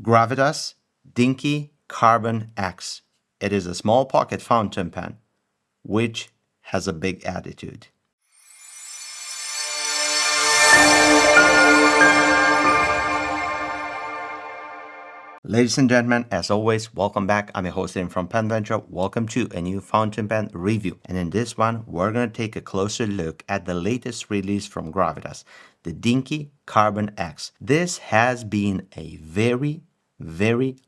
Gravitas Dinkey Carbon X. It is a small pocket fountain pen, which has a big attitude. Ladies and gentlemen, as always, welcome back. I'm your host from Pen Venture. Welcome to a new fountain pen review. And in this one, we're going to take a closer look at the latest release from Gravitas, the Dinkey Carbon X. This has been a very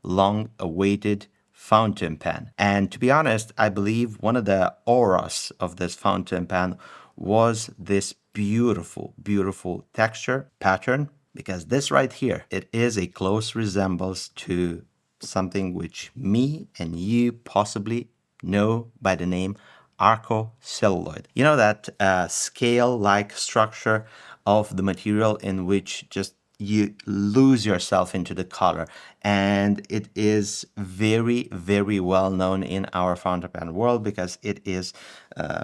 long awaited fountain pen. And to be honest, I believe one of the auras of this fountain pen was this beautiful texture pattern, because this right here, it is a close resemblance to something which me and you possibly know by the name Arco celluloid. You know that scale-like structure of the material in which just you lose yourself into the color, and it is very well known in our fountain pen world because it is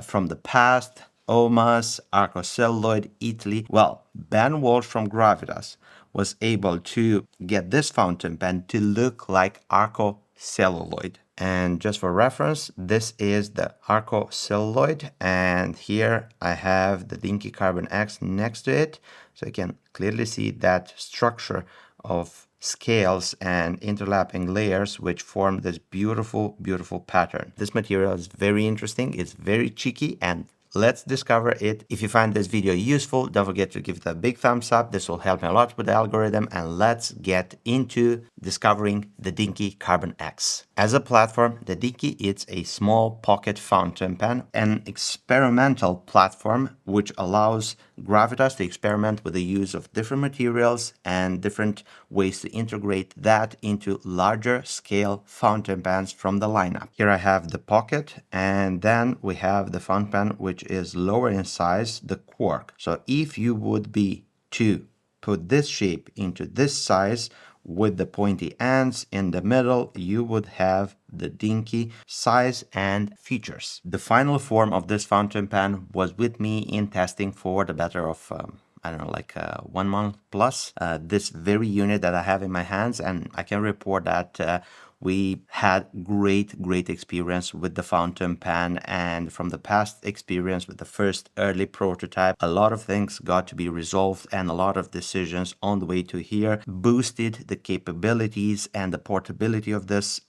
from the past. Omas, Arco celluloid, Italy. Well, Ben Walsh from Gravitas was able to get this fountain pen to look like Arco celluloid. And just for reference, this is the Arco celluloid, and here I have the Dinkey Carbon X next to it, so you can clearly see that structure of scales and interlapping layers which form this beautiful pattern. This material is very interesting, it's very cheeky, and let's discover it. If you find this video useful, don't forget to give it a big thumbs up. This will help me a lot with the algorithm. And let's get into discovering the Dinkey Carbon X. As a platform, the Dinkey is a small pocket fountain pen, an experimental platform which allows Gravitas to experiment with the use of different materials and different ways to integrate that into larger scale fountain pens from the lineup. Here I have the pocket, and then we have the fountain pen which is lower in size, the Quark. So if you would be to put this shape into this size with the pointy ends in the middle, you would have the Dinkey size and features. The final form of this fountain pen was with me in testing for the better of I don't know, like 1 month plus, this very unit that I have in my hands, and I can report that we had great experience with the fountain pen. And from the past experience with the first early prototype, a lot of things got to be resolved, and a lot of decisions on the way to here boosted the capabilities and the portability of this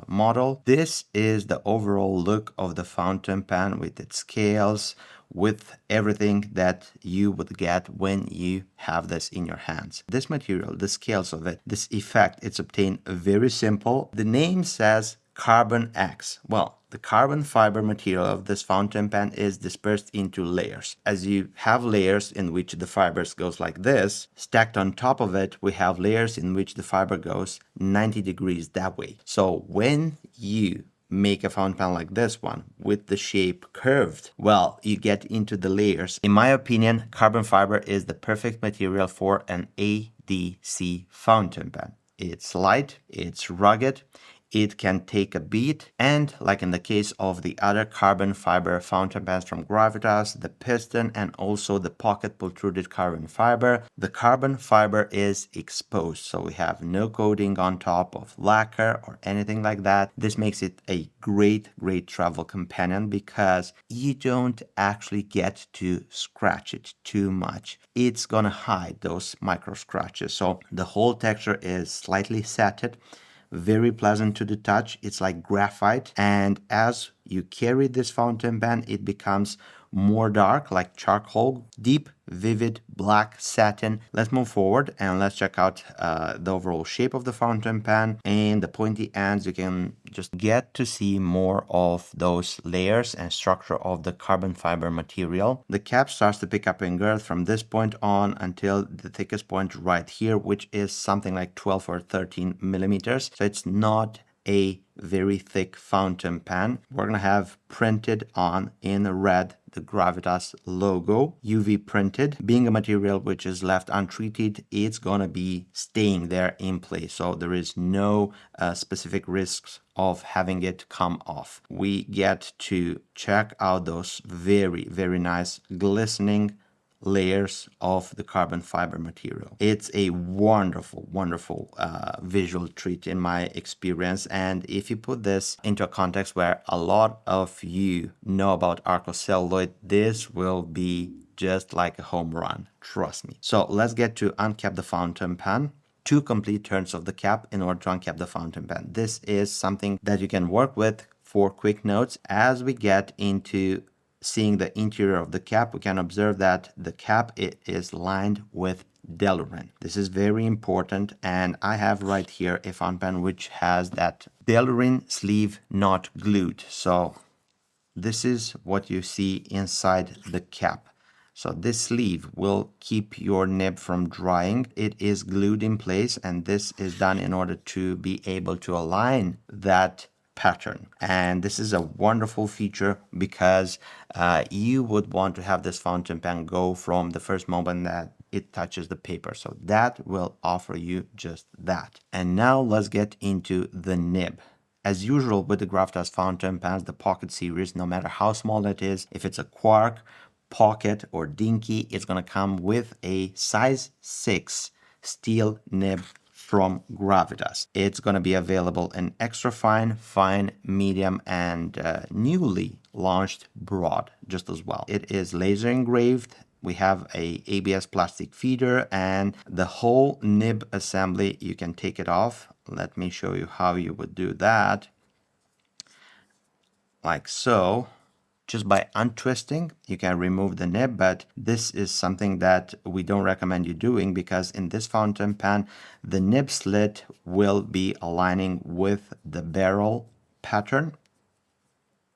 model. This is the overall look of the fountain pen with its scales, with everything that you would get when you have this in your hands. This material, the scales of it, this effect, it's obtained very simple. The name says Carbon X. Well, the carbon fiber material of this fountain pen is dispersed into layers. As you have layers in which the fibers goes like this, stacked on top of it, we have layers in which the fiber goes 90 degrees that way. So when you make a fountain pen like this one with the shape curved, well, you get into the layers. In my opinion, carbon fiber is the perfect material for an ADC fountain pen. It's light, it's rugged, it can take a beat, and like in the case of the other carbon fiber fountain pens from Gravitas, the piston and also the pocket pultruded carbon fiber, the carbon fiber is exposed, so we have no coating on top of lacquer or anything like that. This makes it a great travel companion because you don't actually get to scratch it too much. It's gonna hide those micro scratches, so the whole texture is slightly satin, very pleasant to the touch. It's like graphite, and as you carry this fountain pen, it becomes more dark, like charcoal, deep, vivid black satin. Let's move forward and let's check out the overall shape of the fountain pen. And the pointy ends, you can just get to see more of those layers and structure of the carbon fiber material. The cap starts to pick up in girth from this point on until the thickest point right here, which is something like 12 or 13 millimeters. So it's not a very thick fountain pen. We're gonna have printed on in red the Gravitas logo, UV printed. Being a material which is left untreated, it's gonna be staying there in place, so there is no specific risks of having it come off. We get to check out those very nice glistening layers of the carbon fiber material. It's a wonderful, wonderful visual treat in my experience. And if you put this into a context where a lot of you know about Arco celluloid, this will be just like a home run. Trust me. So let's get to uncap the fountain pen. 2 complete turns of the cap in order to uncap the fountain pen. This is something that you can work with for quick notes. As we get into seeing the interior of the cap, we can observe that the cap it is lined with Delrin. This is very important, and I have right here a fountain pen which has that Delrin sleeve not glued. So this is what you see inside the cap. So this sleeve will keep your nib from drying. It is glued in place, and this is done in order to be able to align that pattern. And this is a wonderful feature because you would want to have this fountain pen go from the first moment that it touches the paper. So that will offer you just that. And now let's get into the nib. As usual with the Gravitas fountain pens, the Pocket series, no matter how small it is, if it's a Quark, Pocket, or Dinkey, it's going to come with a size 6 steel nib from Gravitas. It's going to be available in extra fine, fine, medium, and newly launched broad just as well. It is laser engraved. We have a ABS plastic feeder, and the whole nib assembly, you can take it off. Let me show you how you would do that. Like so. Just by untwisting, you can remove the nib, but this is something that we don't recommend you doing because in this fountain pen, the nib slit will be aligning with the barrel pattern,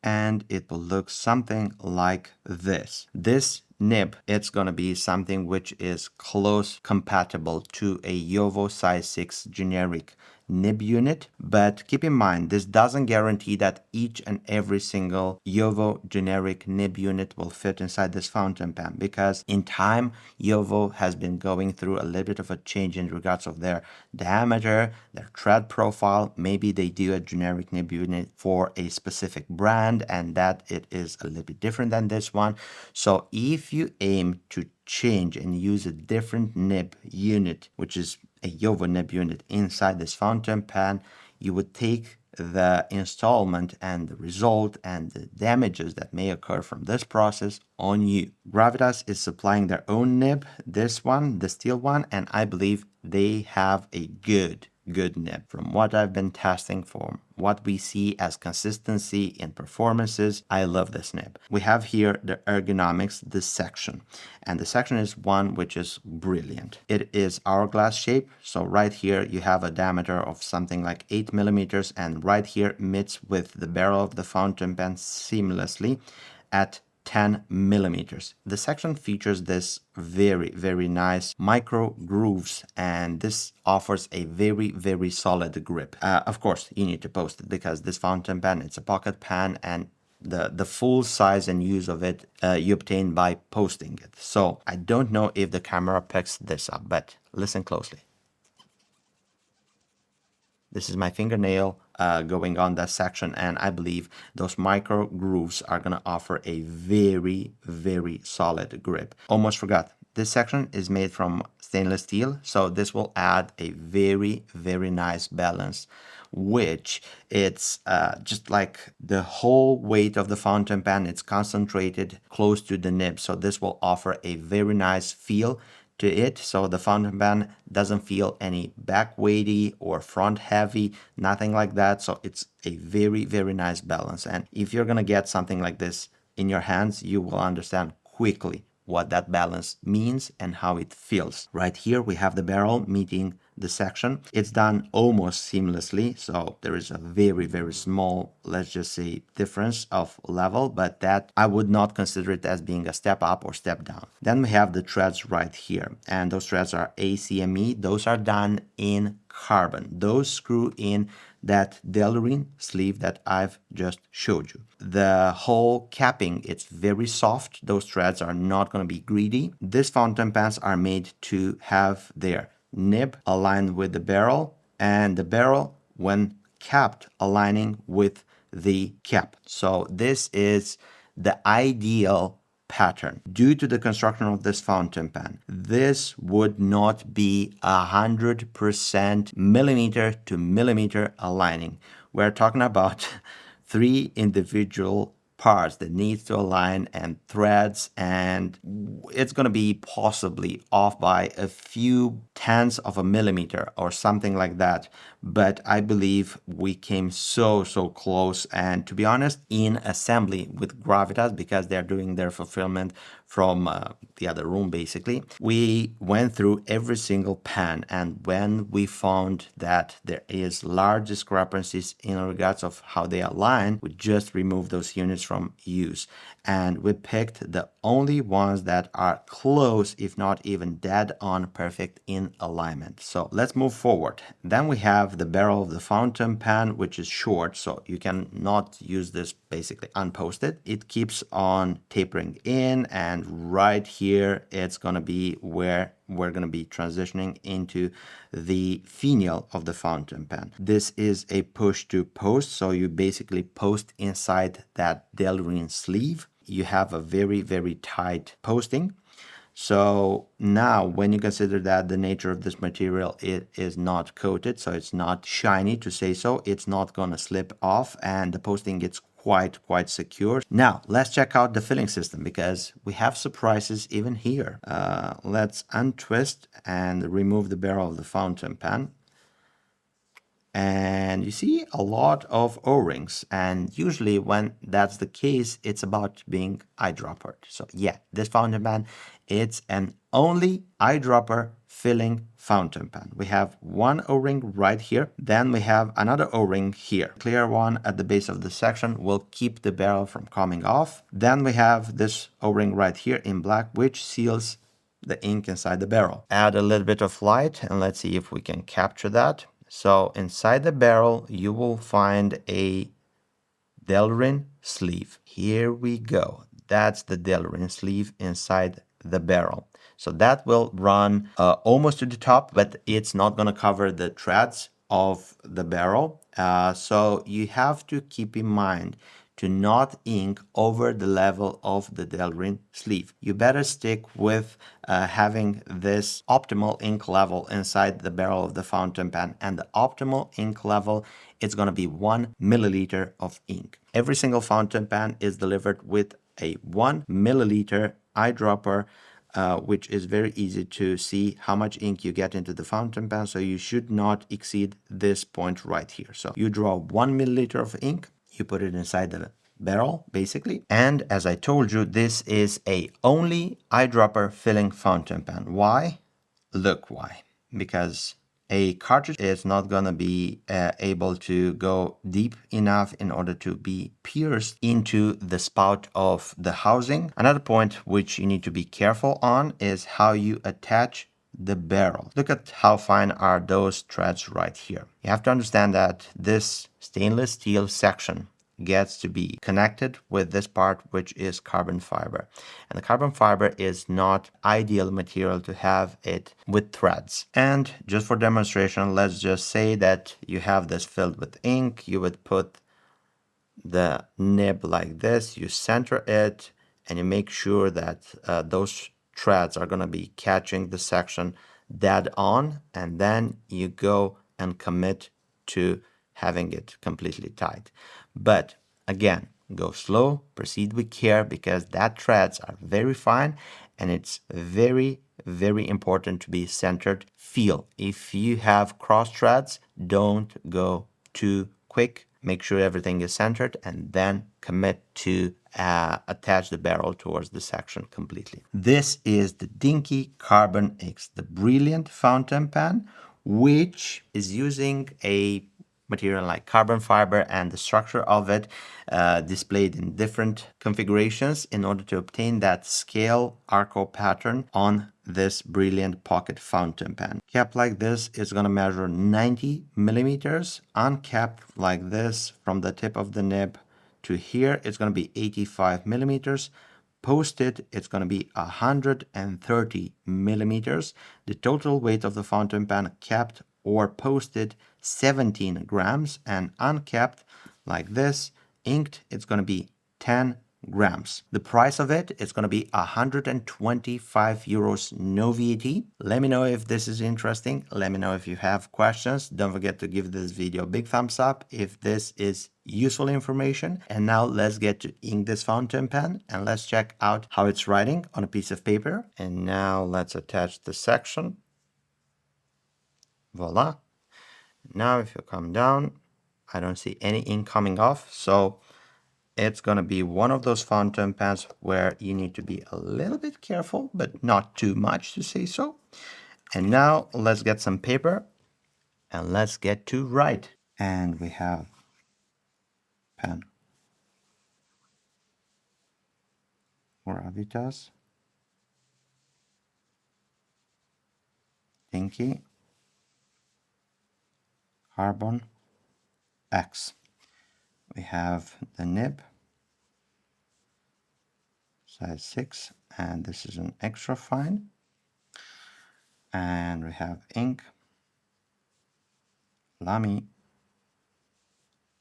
and it will look something like this. This nib, it's going to be something which is close compatible to a JoWo size 6 generic nib unit, but keep in mind this doesn't guarantee that each and every single JoWo generic nib unit will fit inside this fountain pen, because in time JoWo has been going through a little bit of a change in regards of their diameter, their thread profile. Maybe they do a generic nib unit for a specific brand and that it is a little bit different than this one. So if you aim to change and use a different nib unit, which is a JoWo nib unit inside this fountain pen, you would take the installment and the result and the damages that may occur from this process on you. Gravitas is supplying their own nib, this one, the steel one, and I believe they have a good nib. From what I've been testing, for what we see as consistency in performances, I love this nib. We have here the ergonomics, this section, and the section is one which is brilliant. It is hourglass shape, so right here you have a diameter of something like 8 millimeters, and right here meets with the barrel of the fountain pen seamlessly at 10 millimeters. The section features this very nice micro grooves, and this offers a very solid grip. Of course, you need to post it because this fountain pen, it's a pocket pen, and the full size and use of it you obtain by posting it. So I don't know if the camera picks this up, but listen closely. This is my fingernail going on that section, and I believe those micro grooves are going to offer a very solid grip. Almost forgot, this section is made from stainless steel, so this will add a very nice balance, which it's just like the whole weight of the fountain pen, it's concentrated close to the nib, so this will offer a very nice feel to it, so the fountain pen doesn't feel any back weighty or front heavy, nothing like that. So it's a very nice balance, and if you're gonna get something like this in your hands, you will understand quickly what that balance means and how it feels. Right here we have the barrel meeting the section. It's done almost seamlessly, so there is a very small, let's just say, difference of level, but that I would not consider it as being a step up or step down. Then we have the threads right here, and those threads are ACME. Those are done in carbon. Those screw in that Delrin sleeve that I've just showed you. The whole capping, it's very soft. Those threads are not going to be greedy. These fountain pens are made to have their nib aligned with the barrel, and the barrel, when capped, aligning with the cap. So this is the ideal pattern. Due to the construction of this fountain pen, this would not be 100% millimeter to millimeter aligning. We're talking about 3 individual parts that needs to align and threads, and it's going to be possibly off by a few tenths of a millimeter or something like that. But I believe we came so close. And to be honest, in assembly with Gravitas, because they're doing their fulfillment from the other room, basically, we went through every single pan, and when we found that there is large discrepancies in regards of how they align, we just removed those units from use, and we picked the only ones that are close, if not even dead on perfect in alignment. So let's move forward. Then we have the barrel of the fountain pen, which is short, so you can not use this basically unposted. It keeps on tapering in, and right here it's going to be where we're going to be transitioning into the finial of the fountain pen. This is a push to post, so you basically post inside that Delrin sleeve. You have a very tight posting. So now when you consider that the nature of this material, it is not coated, so it's not shiny to say so, it's not going to slip off, and the posting gets quite secure. Now let's check out the filling system, because we have surprises even here. Let's untwist and remove the barrel of the fountain pen. And you see a lot of O-rings, and usually when that's the case, it's about being eyedroppered. So yeah, this fountain pen, it's an only eyedropper filling fountain pen. We have one O-ring right here, then we have another O-ring here. Clear one at the base of the section will keep the barrel from coming off. Then we have this O-ring right here in black, which seals the ink inside the barrel. Add a little bit of light, and let's see if we can capture that. So inside the barrel, you will find a Delrin sleeve. Here we go. That's the Delrin sleeve inside the barrel. So that will run almost to the top, but it's not going to cover the threads of the barrel. So you have to keep in mind to not ink over the level of the Delrin sleeve. You better stick with having this optimal ink level inside the barrel of the fountain pen, and the optimal ink level is going to be 1 milliliter of ink. Every single fountain pen is delivered with a 1 milliliter eyedropper, which is very easy to see how much ink you get into the fountain pen, so you should not exceed this point right here. So you draw 1 milliliter of ink, you put it inside the barrel basically, and as I told you, this is a only eyedropper filling fountain pen. Why? Look why. Because a cartridge is not going to be able to go deep enough in order to be pierced into the spout of the housing. Another point which you need to be careful on is how you attach the barrel. Look at how fine are those threads right here. You have to understand that this stainless steel section gets to be connected with this part, which is carbon fiber, and the carbon fiber is not ideal material to have it with threads. And just for demonstration, let's just say that you have this filled with ink. You would put the nib like this, you center it, and you make sure that those threads are going to be catching the section dead on, and then you go and commit to having it completely tight. But again, go slow, proceed with care, because that threads are very fine, and it's very important to be centered. Feel if you have cross threads, don't go too quick. Make sure everything is centered, and then commit to attach the barrel towards the section completely. This is the Dinkey Carbon X, the brilliant fountain pen, which is using a material like carbon fiber, and the structure of it displayed in different configurations in order to obtain that scale Arco pattern on this brilliant pocket fountain pen. Capped like this, it's going to measure 90 millimeters. Uncapped like this, from the tip of the nib to here, it's going to be 85 millimeters. Posted, it's going to be 130 millimeters. The total weight of the fountain pen, capped or posted, 17 grams, and uncapped like this, inked, it's going to be 10 grams. The price of it is going to be 125 euros, no VAT. Let me know if this is interesting. Let me know if you have questions. Don't forget to give this video a big thumbs up if this is useful information. And now let's get to ink this fountain pen and let's check out how it's writing on a piece of paper. And now let's attach the section. Voila. Now if you come down, I don't see any ink coming off. So it's going to be one of those fountain pens where you need to be a little bit careful, but not too much to say so. And now let's get some paper and let's get to write. And we have pen Gravitas, Dinkey Carbon X. We have the nib, size 6, and this is an extra fine. And we have ink, Lamy,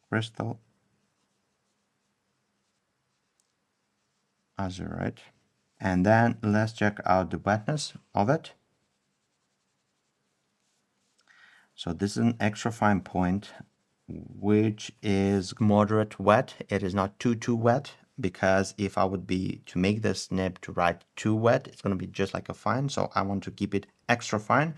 crystal, azurite. And then let's check out the wetness of it. So this is an extra fine point, which is moderate wet. It is not too wet, because if I would be to make this nib to write too wet, it's going to be just like a fine. So I want to keep it extra fine.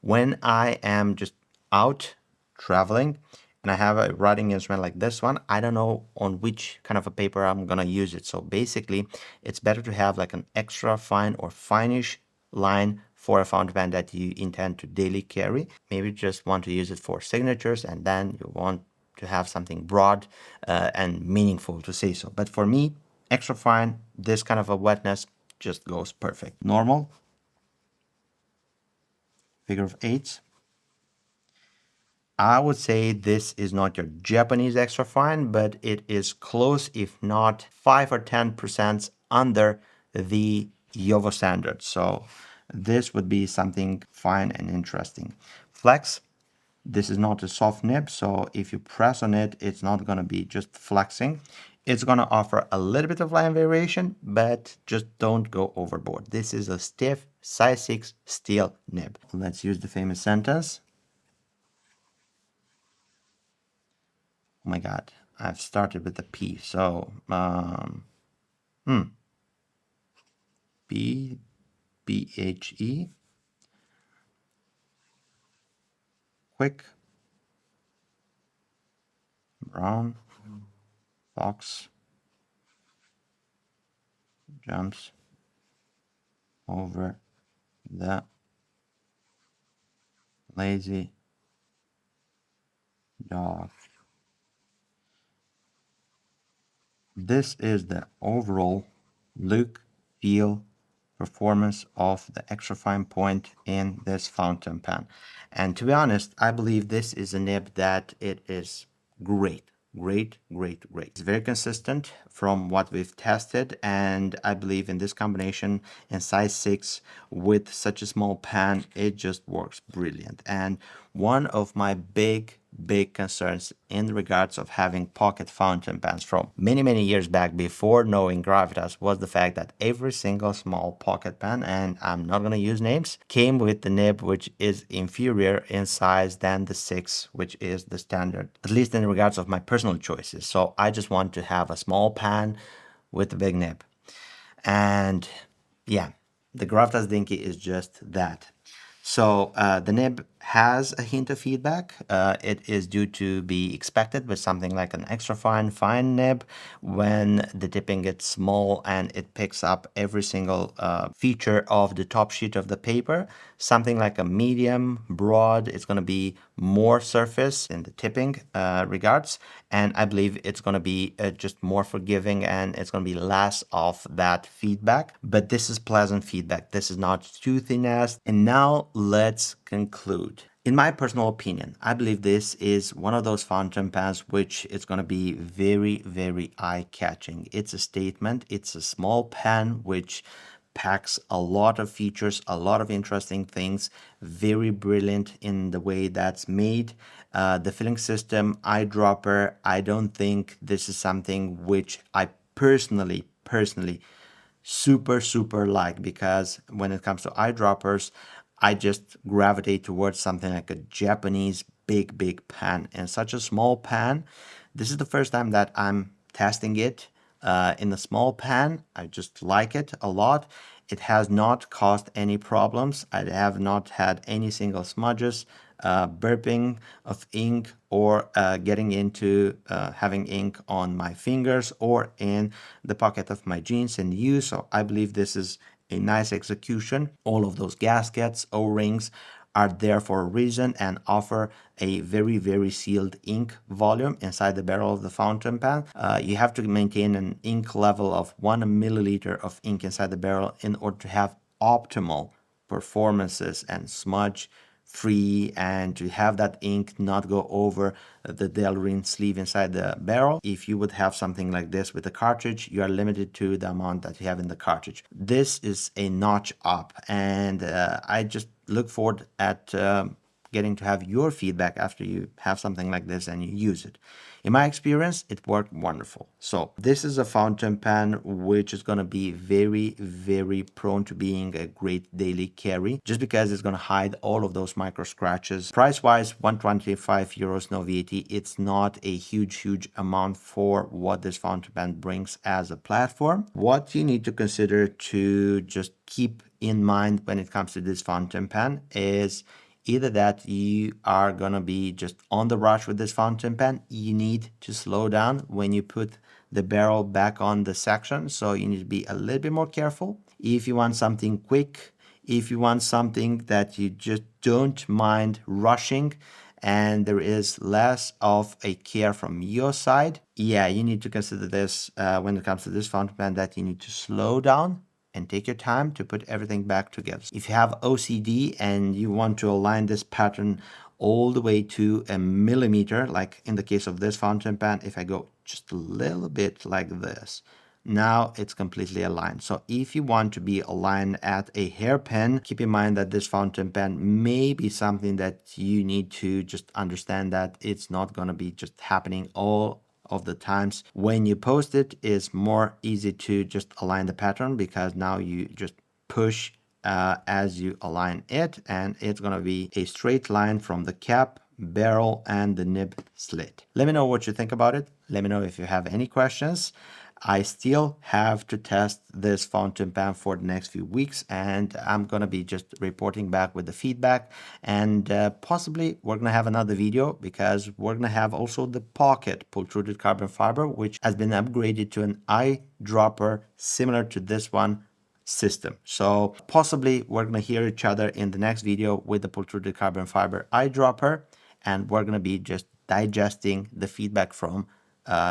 When I am just out traveling and I have a writing instrument like this one, I don't know on which kind of a paper I'm going to use it. So basically, it's better to have like an extra fine or finish line for a fountain pen that you intend to daily carry. Maybe you just want to use it for signatures, and then you want to have something broad and meaningful to say so. But for me, extra fine, this kind of a wetness just goes perfect. Normal, figure of eights. I would say this is not your Japanese extra fine, but it is close, if not 5 or 10% under the Yovo standard. So this would be something fine and interesting. Flex, this is not a soft nib, so if you press on it, it's not going to be just flexing. It's going to offer a little bit of line variation, but just don't go overboard. This is a stiff size 6 steel nib. Let's use the famous sentence. Oh my God, I've started with a P. So, P, P-H-E, quick, brown, fox, jumps over the lazy dog. This is the overall look, feel, performance of the extra fine point in this fountain pen. And to be honest, I believe this is a nib that it is great. Great. It's very consistent from what we've tested, and I believe in this combination in size 6 with such a small pen, it just works brilliant. And one of my big concerns in regards of having pocket fountain pens from many years back before knowing Gravitas was the fact that every single small pocket pen, and I'm not going to use names, came with the nib which is inferior in size than the 6, which is the standard, at least in regards of my personal choices. So I just want to have a small pen with a big nib. And yeah, the Gravitas Dinkey is just that. So the nib has a hint of feedback. It is due to be expected with something like an extra fine nib when the tipping gets small and it picks up every single feature of the top sheet of the paper. Something like a medium, broad, it's going to be more surface in the tipping regards. And I believe it's going to be just more forgiving and it's going to be less of that feedback. But this is pleasant feedback. This is not toothiness. And now let's conclude. In my personal opinion, I believe this is one of those fountain pens which is going to be very eye-catching. It's a statement. It's a small pen which packs a lot of features, a lot of interesting things, very brilliant in the way that's made. The filling system, eyedropper, I don't think this is something which I personally personally super like, because when it comes to eyedroppers, I just gravitate towards something like a Japanese big pan. And such a small pan, this is the first time that I'm testing it in a small pan. I just like it a lot. It has not caused any problems. I have not had any single smudges, burping of ink, or getting into having ink on my fingers or in the pocket of my jeans and use. So I believe this is a nice execution. All of those gaskets, O-rings are there for a reason and offer a very sealed ink volume inside the barrel of the fountain pen. You have to maintain an ink level of 1 milliliter of ink inside the barrel in order to have optimal performances and smudge free, and to have that ink not go over the Delrin sleeve inside the barrel. If you would have something like this with a cartridge, you are limited to the amount that you have in the cartridge. This is a notch up, and I just look forward at getting to have your feedback after you have something like this and you use it. In my experience, it worked wonderful. So this is a fountain pen which is going to be very prone to being a great daily carry, just because it's going to hide all of those micro scratches. Price wise, 125 euros, no VAT. It's not a huge amount for what this fountain pen brings as a platform. What you need to consider to just keep in mind when it comes to this fountain pen is either that you are gonna be just on the rush with this fountain pen. You need to slow down when you put the barrel back on the section, so you need to be a little bit more careful. If you want something quick, if you want something that you just don't mind rushing and there is less of a care from your side, yeah, you need to consider this when it comes to this fountain pen, that you need to slow down and take your time to put everything back together. If you have OCD and you want to align this pattern all the way to a millimeter, like in the case of this fountain pen, if I go just a little bit like this, now it's completely aligned. So if you want to be aligned at a hairpin, keep in mind that this fountain pen may be something that you need to just understand that it's not going to be just happening all of the times. When you post it, it's more easy to just align the pattern, because now you just push as you align it, and it's going to be a straight line from the cap, barrel, and the nib slit. Let me know what you think about it. Let me know if you have any questions. I still have to test this fountain pen for the next few weeks, and I'm going to be just reporting back with the feedback, and possibly we're going to have another video, because we're going to have also the pocket pultruded carbon fiber, which has been upgraded to an eyedropper similar to this one system. So possibly we're going to hear each other in the next video with the pultruded carbon fiber eyedropper, and we're going to be just digesting the feedback from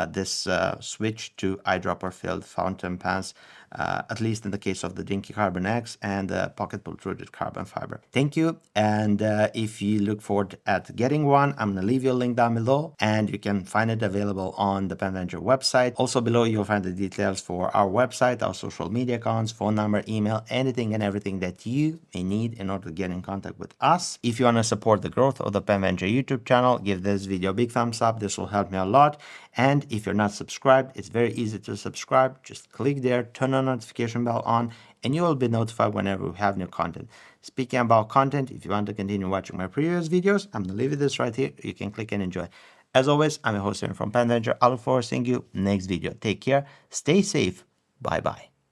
this switch to eyedropper filled fountain pens, at least in the case of the Dinkey Carbon X and the pocket pultruded carbon fiber. Thank you, and if you look forward at getting one, I'm gonna leave you a link down below, and you can find it available on the Penventure website. Also below you'll find the details for our website, our social media accounts, phone number, email, anything and everything that you may need in order to get in contact with us. If you want to support the growth of the Penventure YouTube channel, give this video a big thumbs up. This will help me a lot. And if you're not subscribed, it's very easy to subscribe. Just click there, turn on notification bell on, and you will be notified whenever we have new content. Speaking about content, if you want to continue watching my previous videos, I'm going to leave you this right here. You can click and enjoy. As always, I'm your host from Penventure. I look forward to seeing you next video. Take care, stay safe, bye-bye.